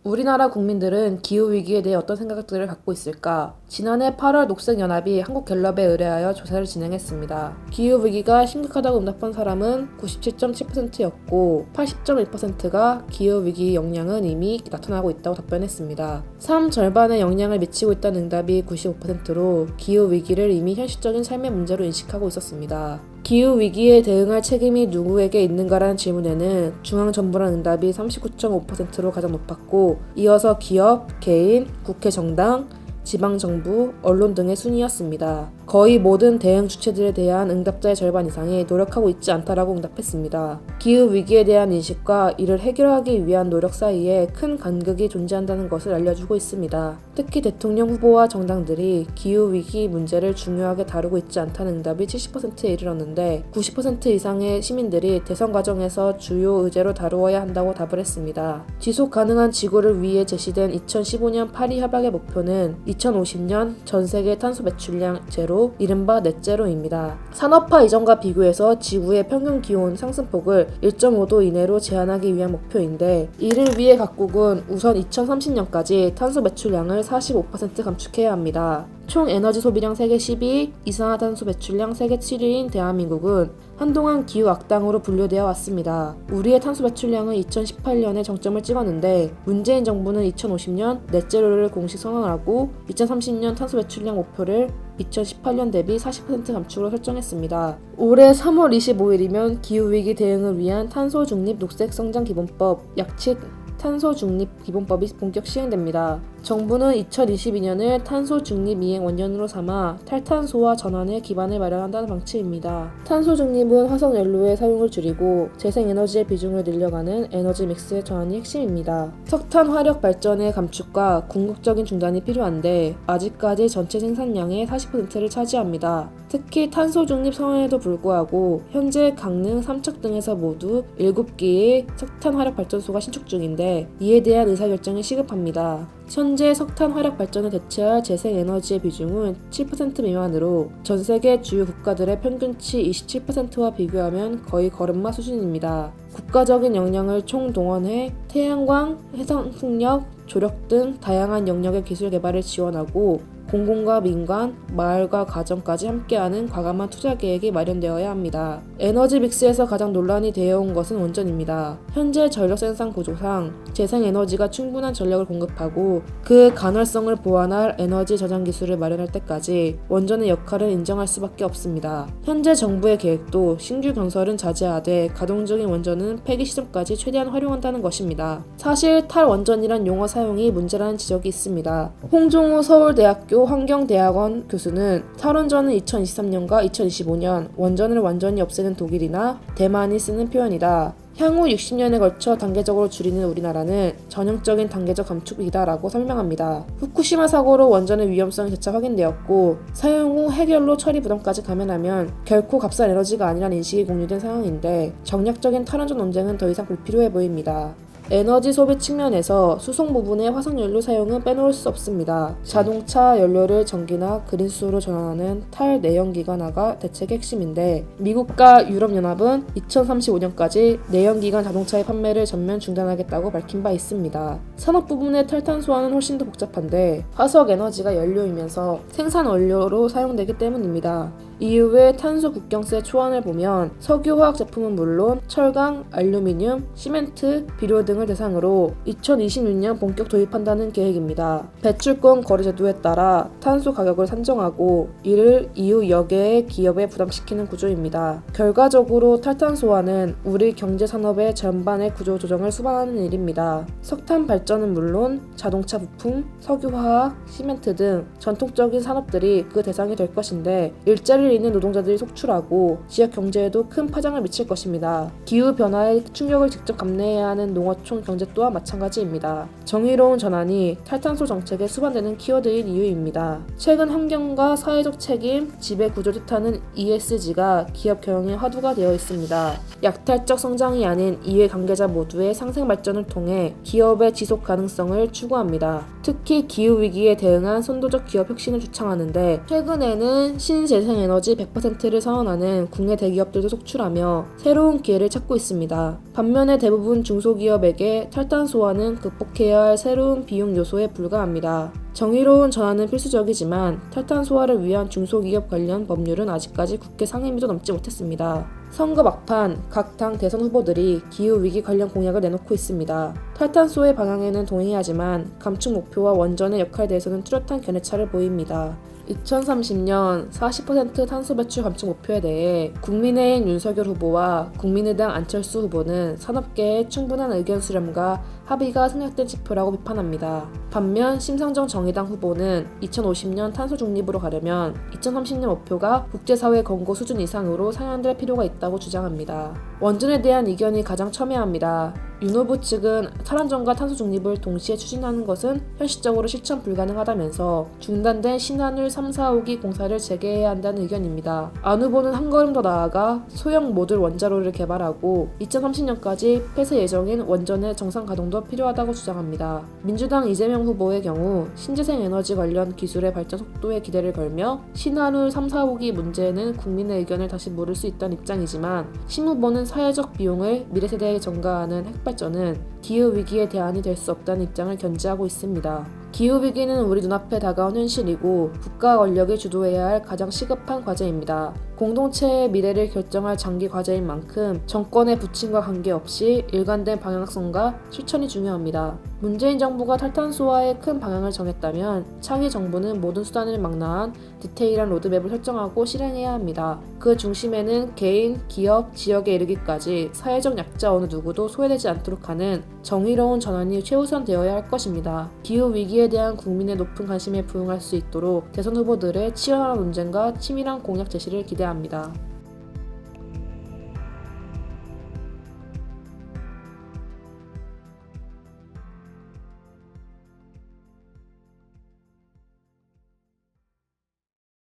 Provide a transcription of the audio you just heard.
우리나라 국민들은 기후위기에 대해 어떤 생각들을 갖고 있을까? 지난해 8월 녹색연합이 한국갤럽에 의뢰하여 조사를 진행했습니다. 기후위기가 심각하다고 응답한 사람은 97.7%였고 80.1%가 기후위기 영향은 이미 나타나고 있다고 답변했습니다. 삶 절반에 영향을 미치고 있다는 응답이 95%로 기후위기를 이미 현실적인 삶의 문제로 인식하고 있었습니다. 기후위기에 대응할 책임이 누구에게 있는가라는 질문에는 중앙정부라는 응답이 39.5%로 가장 높았고 이어서 기업, 개인, 국회 정당, 지방정부, 언론 등의 순이었습니다. 거의 모든 대응 주체들에 대한 응답자의 절반 이상이 노력하고 있지 않다라고 응답했습니다. 기후위기에 대한 인식과 이를 해결하기 위한 노력 사이에 큰 간극이 존재한다는 것을 알려주고 있습니다. 특히 대통령 후보와 정당들이 기후위기 문제를 중요하게 다루고 있지 않다는 응답이 70%에 이르렀는데 90% 이상의 시민들이 대선 과정에서 주요 의제로 다루어야 한다고 답을 했습니다. 지속 가능한 지구를 위해 제시된 2015년 파리 협약의 목표는 2050년 전 세계 탄소 배출량 제로, 이른바 넷제로입니다. 산업화 이전과 비교해서 지구의 평균 기온 상승폭을 1.5도 이내로 제한하기 위한 목표인데 이를 위해 각국은 우선 2030년까지 탄소 배출량을 45% 감축해야 합니다. 총 에너지 소비량 세계 10위, 이산화탄소 배출량 세계 7위인 대한민국은 한동안 기후 악당으로 분류되어 왔습니다. 우리의 탄소 배출량은 2018년에 정점을 찍었는데 문재인 정부는 2050년 넷제로를 공식 선언하고 2030년 탄소 배출량 목표를 2018년 대비 40% 감축으로 설정했습니다. 올해 3월 25일이면 기후위기 대응을 위한 탄소 중립 녹색 성장 기본법, 약칙 탄소 중립 기본법이 본격 시행됩니다. 정부는 2022년을 탄소 중립 이행 원년으로 삼아 탈탄소와 전환의 기반을 마련한다는 방침입니다. 탄소 중립은 화석 연료의 사용을 줄이고 재생에너지의 비중을 늘려가는 에너지 믹스의 전환이 핵심입니다. 석탄 화력 발전의 감축과 궁극적인 중단이 필요한데 아직까지 전체 생산량의 40%를 차지합니다. 특히 탄소 중립 선언에도 불구하고 현재 강릉, 삼척 등에서 모두 7개의 석탄 화력 발전소가 신축 중인데 이에 대한 의사결정이 시급합니다. 현재 석탄 화력 발전을 대체할 재생에너지의 비중은 7% 미만으로 전 세계 주요 국가들의 평균치 27%와 비교하면 거의 걸음마 수준입니다. 국가적인 역량을 총동원해 태양광, 해상풍력, 조력 등 다양한 영역의 기술 개발을 지원하고 공공과 민간, 마을과 가정까지 함께하는 과감한 투자 계획이 마련되어야 합니다. 에너지 믹스에서 가장 논란이 되어온 것은 원전입니다. 현재 전력 생산 구조상 재생에너지가 충분한 전력을 공급하고 그 간헐성을 보완할 에너지 저장 기술을 마련할 때까지 원전의 역할을 인정할 수밖에 없습니다. 현재 정부의 계획도 신규 건설은 자제하되 가동 중인 원전은 폐기 시점까지 최대한 활용한다는 것입니다. 사실 탈원전이란 용어 사용이 문제라는 지적이 있습니다. 홍종우 서울대학교 환경대학원 교수는 탈원전은 2023년과 2025년 원전을 완전히 없애는 독일이나 대만이 쓰는 표현이다. 향후 60년에 걸쳐 단계적으로 줄이는 우리나라는 전형적인 단계적 감축이다라고 설명합니다. 후쿠시마 사고로 원전의 위험성이 재차 확인되었고 사용 후 해결로 처리 부담까지 감안하면 결코 값싼 에너지가 아니라는 인식이 공유된 상황인데 정략적인 탈원전 논쟁은 더 이상 불필요해 보입니다. 에너지 소비 측면에서 수송 부분의 화석연료 사용은 빼놓을 수 없습니다. 자동차 연료를 전기나 그린수소로 전환하는 탈내연기관화가 대책의 핵심인데 미국과 유럽연합은 2035년까지 내연기관 자동차의 판매를 전면 중단하겠다고 밝힌 바 있습니다. 산업 부분의 탈탄소화는 훨씬 더 복잡한데 화석에너지가 연료이면서 생산 원료로 사용되기 때문입니다. 이후에 탄소 국경세 초안을 보면 석유화학 제품은 물론 철강, 알루미늄, 시멘트, 비료 등을 대상으로 2026년 본격 도입한다는 계획입니다. 배출권 거래 제도에 따라 탄소 가격을 산정하고 이를 이후 여개의 기업에 부담시키는 구조입니다. 결과적으로 탈탄소화는 우리 경제 산업의 전반의 구조 조정을 수반하는 일입니다. 석탄 발전은 물론 자동차 부품, 석유화학, 시멘트 등 전통적인 산업들이 그 대상이 될 것인데 일자리를 잃는 노동자들이 속출하고 지역 경제에도 큰 파장을 미칠 것입니다. 기후변화의 충격을 직접 감내해야 하는 농어촌 경제 또한 마찬가지입니다. 정의로운 전환이 탈탄소 정책에 수반되는 키워드인 이유입니다. 최근 환경과 사회적 책임, 지배구조 뜻하는 ESG가 기업 경영의 화두가 되어 있습니다. 약탈적 성장이 아닌 이해 관계자 모두의 상생 발전을 통해 기업의 지속 가능성을 추구합니다. 특히 기후위기에 대응한 선도적 기업 혁신을 주창하는데 최근에는 신재생에너지 에너지 100%를 선언하는 국내 대기업들도 속출하며 새로운 기회를 찾고 있습니다. 반면에 대부분 중소기업에게 탈탄소화는 극복해야 할 새로운 비용 요소에 불과합니다. 정의로운 전환은 필수적이지만 탈탄소화를 위한 중소기업 관련 법률은 아직까지 국회 상임위도 넘지 못했습니다. 선거 막판 각 당 대선 후보들이 기후위기 관련 공약을 내놓고 있습니다. 탈탄소의 방향에는 동의하지만 감축 목표와 원전의 역할에 대해서는 뚜렷한 견해차를 보입니다. 2030년 40% 탄소 배출 감축 목표에 대해 국민의힘 윤석열 후보와 국민의당 안철수 후보는 산업계의 충분한 의견 수렴과 합의가 생략된 지표라고 비판합니다. 반면 심상정 정의당 후보는 2050년 탄소 중립으로 가려면 2030년 목표가 국제사회 권고 수준 이상으로 상향될 필요가 있다고 주장합니다. 원전에 대한 의견이 가장 첨예합니다. 윤 후보 측은 탈원전과 탄소 중립을 동시에 추진하는 것은 현실적으로 실천 불가능하다면서 중단된 신한울 3, 4, 5기 공사를 재개해야 한다는 의견입니다. 안 후보는 한 걸음 더 나아가 소형 모듈 원자로를 개발하고 2030년까지 폐쇄 예정인 원전의 정상 가동도 필요하다고 주장합니다. 민주당 이재명 후보의 경우 신재생 에너지 관련 기술의 발전 속도에 기대를 걸며 신한울 3, 4, 5기 문제에는 국민의 의견을 다시 물을 수 있다는 입장이지만 심 후보는 사회적 비용을 미래 세대에 전가하는 핵발전은 기후위기의 대안이 될 수 없다는 입장을 견지하고 있습니다. 기후위기는 우리 눈앞에 다가온 현실이고 국가 권력이 주도해야 할 가장 시급한 과제입니다. 공동체의 미래를 결정할 장기 과제인 만큼 정권의 부침과 관계없이 일관된 방향성과 실천이 중요합니다. 문재인 정부가 탈탄소화의 큰 방향을 정했다면 차기 정부는 모든 수단을 망라한 디테일한 로드맵을 설정하고 실행해야 합니다. 그 중심에는 개인, 기업, 지역에 이르기까지 사회적 약자 어느 누구도 소외되지 않도록 하는 정의로운 전환이 최우선되어야 할 것입니다. 기후위기에 대한 국민의 높은 관심에 부응할 수 있도록 대선 후보들의 치열한 논쟁과 치밀한 공약 제시를 기대합니다.